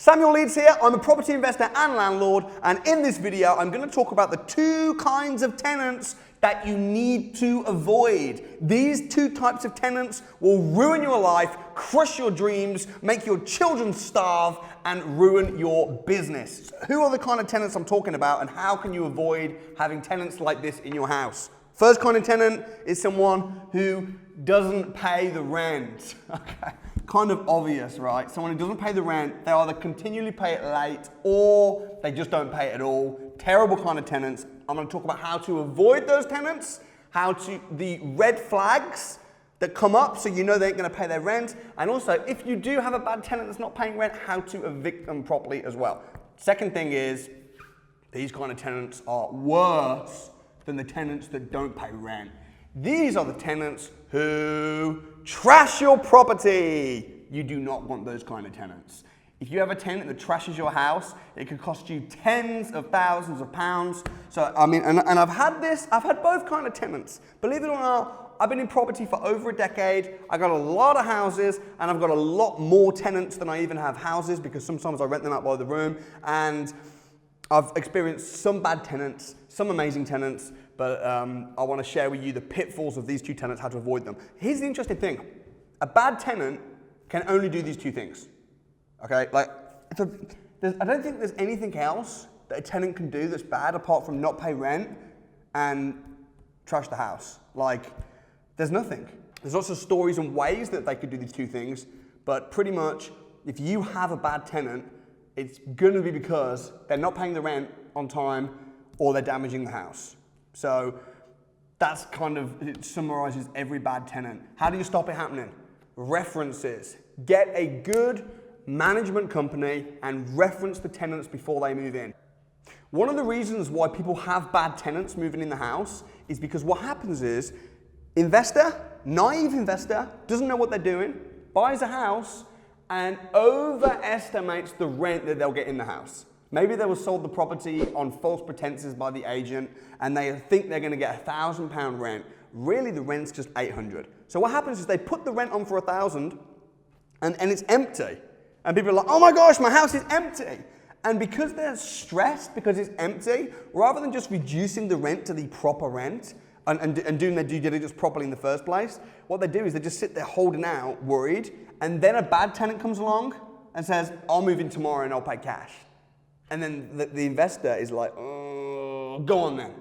Samuel Leeds here. I'm a property investor and landlord, and in this video I'm going to talk about the two kinds of tenants that you need to avoid. These two types of tenants will ruin your life, crush your dreams, make your children starve, and ruin your business. Who are the kind of tenants I'm talking about, and how can you avoid having tenants like this in your house? First kind of tenant is someone who doesn't pay the rent. Okay. Kind of obvious, right? Someone who doesn't pay the rent, they either continually pay it late or they just don't pay it at all. Terrible kind of tenants. I'm going to talk about how to avoid those tenants, the red flags that come up so you know they ain't going to pay their rent, and also if you do have a bad tenant that's not paying rent, how to evict them properly as well. Second thing is, these kind of tenants are worse than the tenants that don't pay rent. These are the tenants who trash your property. You do not want those kind of tenants. If you have a tenant that trashes your house, it could cost you tens of thousands of pounds. So, I mean, and I've had both kind of tenants. Believe it or not, I've been in property for over a decade. I got a lot of houses, and I've got a lot more tenants than I even have houses, because sometimes I rent them out by the room, and I've experienced some bad tenants, some amazing tenants, but I want to share with you the pitfalls of these two tenants, how to avoid them. Here's the interesting thing. A bad tenant can only do these two things. Okay, like, I don't think there's anything else that a tenant can do that's bad apart from not pay rent and trash the house. Like, there's nothing. There's lots of stories and ways that they could do these two things, but pretty much, if you have a bad tenant, it's gonna be because they're not paying the rent on time or they're damaging the house. So that's it summarizes every bad tenant. How do you stop it happening? References. Get a good management company and reference the tenants before they move in. One of the reasons why people have bad tenants moving in the house is because what happens is, naive investor, doesn't know what they're doing, buys a house and overestimates the rent that they'll get in the house. Maybe they were sold the property on false pretenses by the agent and they think they're going to get £1,000 rent. Really, the rent's just 800. So what happens is they put the rent on for 1,000 and it's empty. And people are like, oh my gosh, my house is empty. And because they're stressed because it's empty, rather than just reducing the rent to the proper rent and doing their due diligence properly in the first place, what they do is they just sit there holding out, worried, and then a bad tenant comes along and says, I'll move in tomorrow and I'll pay cash. And then the investor is like, oh, go on then.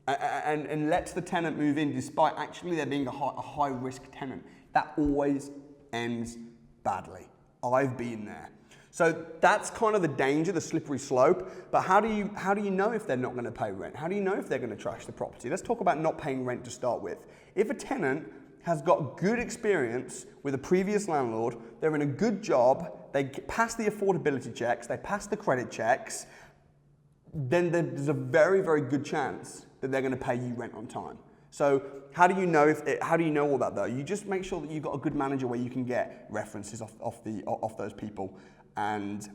And lets the tenant move in despite actually there being a high risk tenant. That always ends badly. I've been there. So that's kind of the danger, the slippery slope. But how do you know if they're not going to pay rent? How do you know if they're going to trash the property? Let's talk about not paying rent to start with. If a tenant has got good experience with a previous landlord, they're in a good job, they pass the affordability checks, they pass the credit checks, then there's a very, very good chance that they're going to pay you rent on time. So how do you know all that though? You just make sure that you've got a good manager where you can get references off those people. And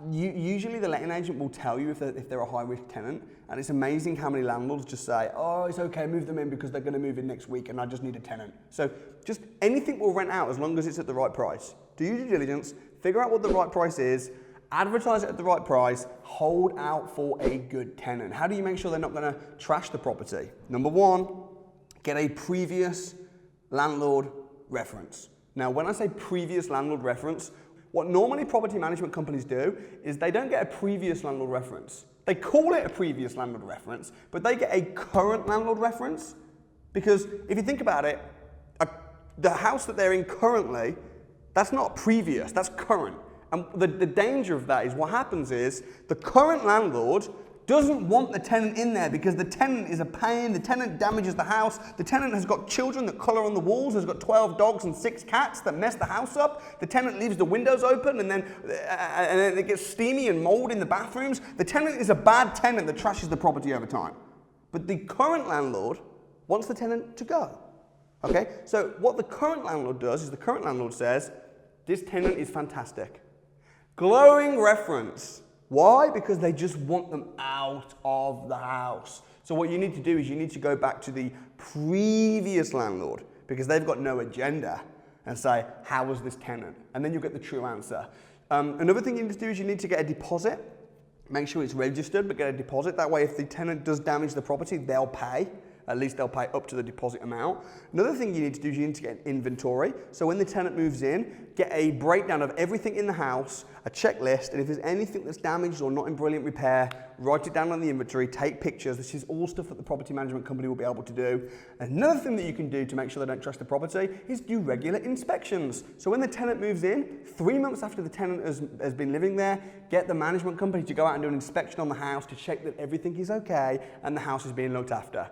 usually the letting agent will tell you if they're a high risk tenant. And it's amazing how many landlords just say, oh, it's okay, move them in because they're going to move in next week and I just need a tenant. So just anything will rent out as long as it's at the right price. Do your due diligence, figure out what the right price is, advertise it at the right price, hold out for a good tenant. How do you make sure they're not going to trash the property? Number one, get a previous landlord reference. Now, when I say previous landlord reference, what normally property management companies do is they don't get a previous landlord reference. They call it a previous landlord reference, but they get a current landlord reference, because if you think about it, the house that they're in currently, that's not previous, that's current. And the danger of that is what happens is the current landlord doesn't want the tenant in there because the tenant is a pain, the tenant damages the house, the tenant has got children that colour on the walls, has got 12 dogs and 6 cats that mess the house up, the tenant leaves the windows open and then it gets steamy and mould in the bathrooms. The tenant is a bad tenant that trashes the property over time. But the current landlord wants the tenant to go. Okay? So what the current landlord does is the current landlord says, this tenant is fantastic. Glowing reference. Why? Because they just want them out of the house. So what you need to do is you need to go back to the previous landlord because they've got no agenda and say, how was this tenant? And then you'll get the true answer. Another thing you need to do is you need to get a deposit. Make sure it's registered, but get a deposit. That way, if the tenant does damage the property, they'll pay. At least they'll pay up to the deposit amount. Another thing you need to do is you need to get an inventory. So when the tenant moves in, get a breakdown of everything in the house, a checklist, and if there's anything that's damaged or not in brilliant repair, write it down on the inventory, take pictures. This is all stuff that the property management company will be able to do. Another thing that you can do to make sure they don't trash the property is do regular inspections. So when the tenant moves in, 3 months after the tenant has been living there, get the management company to go out and do an inspection on the house to check that everything is okay and the house is being looked after.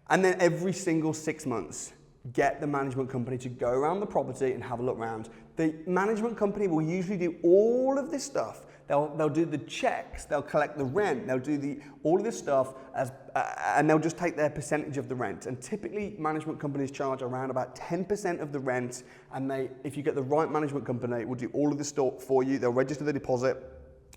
And then every single 6 months, get the management company to go around the property and have a look around. The management company will usually do all of this stuff. They'll do the checks, they'll collect the rent, they'll do all of this stuff and they'll just take their percentage of the rent. And typically management companies charge around about 10% of the rent, and if you get the right management company, will do all of this stuff for you. They'll register the deposit.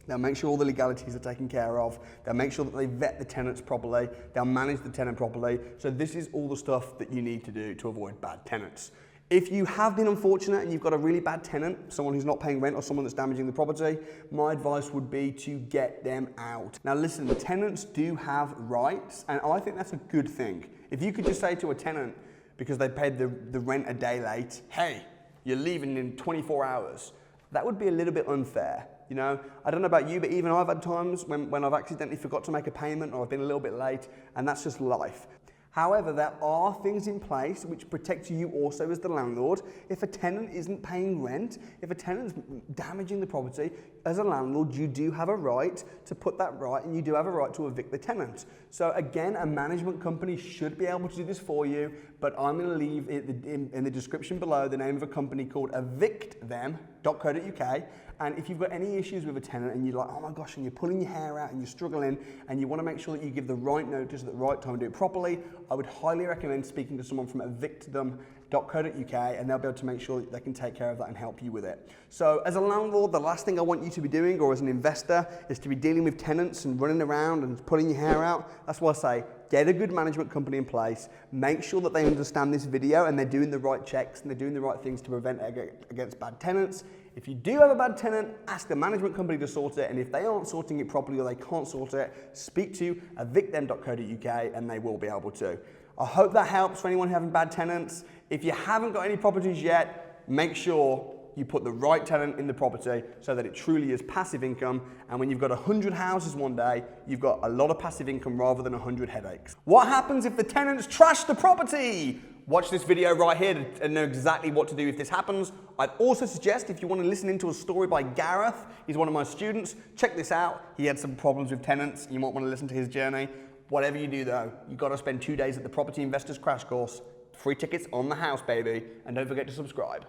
They'll make sure all the legalities are taken care of. They'll make sure that they vet the tenants properly. They'll manage the tenant properly. So this is all the stuff that you need to do to avoid bad tenants. If you have been unfortunate and you've got a really bad tenant, someone who's not paying rent or someone that's damaging the property, my advice would be to get them out. Now listen, tenants do have rights, and I think that's a good thing. If you could just say to a tenant, because they paid the rent a day late, hey, you're leaving in 24 hours, that would be a little bit unfair. You know, I don't know about you, but even I've had times when I've accidentally forgot to make a payment or I've been a little bit late, and that's just life. However, there are things in place which protect you also as the landlord. If a tenant isn't paying rent, if a tenant's damaging the property, as a landlord, you do have a right to put that right, and you do have a right to evict the tenant. So again, a management company should be able to do this for you, but I'm going to leave in the description below the name of a company called evictthem.co.uk. And if you've got any issues with a tenant and you're like, oh my gosh, and you're pulling your hair out and you're struggling and you want to make sure that you give the right notice at the right time and do it properly, I would highly recommend speaking to someone from evictthem.co.uk, and they'll be able to make sure that they can take care of that and help you with it. So as a landlord, the last thing I want you to be doing, or as an investor, is to be dealing with tenants and running around and pulling your hair out. That's why I say, get a good management company in place, make sure that they understand this video and they're doing the right checks and they're doing the right things to prevent against bad tenants. If you do have a bad tenant, ask the management company to sort it, and if they aren't sorting it properly or they can't sort it, speak to evictthem.co.uk and they will be able to. I hope that helps for anyone having bad tenants. If you haven't got any properties yet, make sure you put the right tenant in the property so that it truly is passive income, and when you've got 100 houses one day, you've got a lot of passive income rather than 100 headaches. What happens if the tenants trash the property? Watch this video right here to know exactly what to do if this happens. I'd also suggest, if you want to listen into a story by Gareth, he's one of my students, check this out. He had some problems with tenants. You might want to listen to his journey. Whatever you do though, you've got to spend 2 days at the Property Investors Crash Course. Free tickets on the house, baby. And don't forget to subscribe.